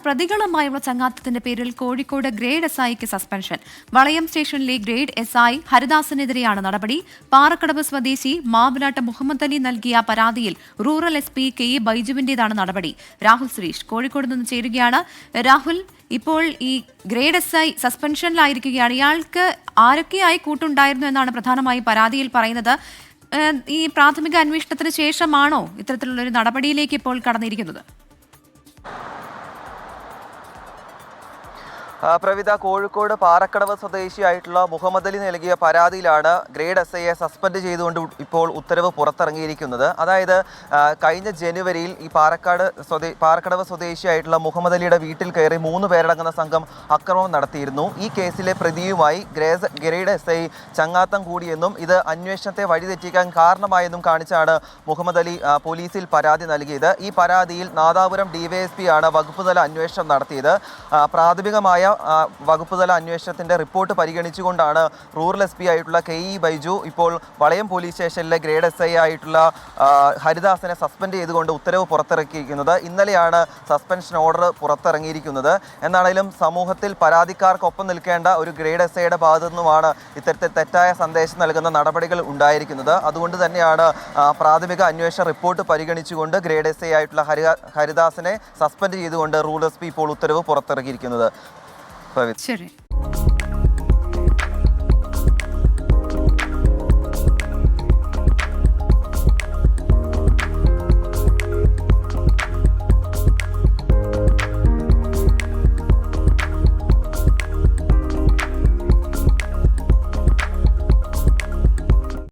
പ്രതികളുമായുള്ള ചങ്ങാത്തത്തിന്റെ പേരിൽ Kozhikode grade SIക്ക് suspension. വളയം സ്റ്റേഷനിലെ ഗ്രേഡ് SI ഹരിദാസിനെതിരെയാണ് നടപടി. പാറക്കടവ് സ്വദേശി മാവിലാട്ട് മുഹമ്മദ് അലി നൽകിയ പരാതിയിൽ റൂറൽ SP KE ബൈജുവിന്റേതാണ് നടപടി. രാഹുൽ സുരേഷ് കോഴിക്കോട് നിന്ന് ചേരുകയാണ്. രാഹുൽ, ഇപ്പോൾ ഈ ഗ്രേഡ് SI സസ്പെൻഷനിലായിരിക്കുകയാണ്. ഇയാൾക്ക് ആരൊക്കെയായി കൂട്ടുണ്ടായിരുന്നു എന്നാണ് പ്രധാനമായും പരാതിയിൽ പറയുന്നത്. ഈ പ്രാഥമിക അന്വേഷണത്തിന് ശേഷമാണോ ഇത്തരത്തിലുള്ളൊരു നടപടിയിലേക്ക് ഇപ്പോൾ കടന്നിരിക്കുന്നത്? പ്രവിത, കോഴിക്കോട് പാറക്കടവ് സ്വദേശിയായിട്ടുള്ള മുഹമ്മദ് അലി നൽകിയ പരാതിയിലാണ് ഗ്രേഡ് SIയെ സസ്പെൻഡ് ചെയ്തുകൊണ്ട് ഇപ്പോൾ ഉത്തരവ് പുറത്തിറങ്ങിയിരിക്കുന്നത്. അതായത് കഴിഞ്ഞ ജനുവരിയിൽ ഈ പാറക്കടവ് സ്വദേശിയായിട്ടുള്ള മുഹമ്മദ് അലിയുടെ വീട്ടിൽ കയറി 3 പേരടങ്ങുന്ന സംഘം ആക്രമണം നടത്തിയിരുന്നു. ഈ കേസിലെ പ്രതിയുമായി ഗ്രേഡ് SI ചങ്ങാത്തം കൂടിയെന്നും ഇത് അന്വേഷണത്തെ വഴിതെറ്റിക്കാൻ കാരണമായെന്നും കാണിച്ചാണ് മുഹമ്മദ് അലി പോലീസിൽ പരാതി നൽകിയത്. ഈ പരാതിയിൽ നാദാപുരം DYSP ആണ് വകുപ്പുതല അന്വേഷണം നടത്തിയത്. പ്രാഥമികമായ വകുപ്പുതല അന്വേഷണത്തിന്റെ റിപ്പോർട്ട് പരിഗണിച്ചുകൊണ്ടാണ് റൂറൽ SP ആയിട്ടുള്ള KE ബൈജു ഇപ്പോൾ വളയം പോലീസ് സ്റ്റേഷനിലെ ഗ്രേഡ് SI ആയിട്ടുള്ള ഹരിദാസിനെ സസ്പെൻഡ് ചെയ്തുകൊണ്ട് ഉത്തരവ് പുറത്തിറക്കിയിരിക്കുന്നത്. ഇന്നലെയാണ് സസ്പെൻഷൻ ഓർഡർ പുറത്തിറങ്ങിയിരിക്കുന്നത്. എന്നാണെങ്കിലും സമൂഹത്തിൽ പരാതിക്കാർക്കൊപ്പം നിൽക്കേണ്ട ഒരു ഗ്രേഡ് SIയുടെ ഭാഗത്തു നിന്നുമാണ് ഇത്തരത്തിൽ തെറ്റായ സന്ദേശം നൽകുന്ന നടപടികൾ ഉണ്ടായിരിക്കുന്നത്. അതുകൊണ്ട് തന്നെയാണ് പ്രാഥമിക അന്വേഷണ റിപ്പോർട്ട് പരിഗണിച്ചുകൊണ്ട് ഗ്രേഡ് SI ആയിട്ടുള്ള ഹരിദാസിനെ സസ്പെൻഡ് ചെയ്തുകൊണ്ട് റൂറൽ SP ഇപ്പോൾ ഉത്തരവ് പുറത്തിറക്കിയിരിക്കുന്നത്. ശരി.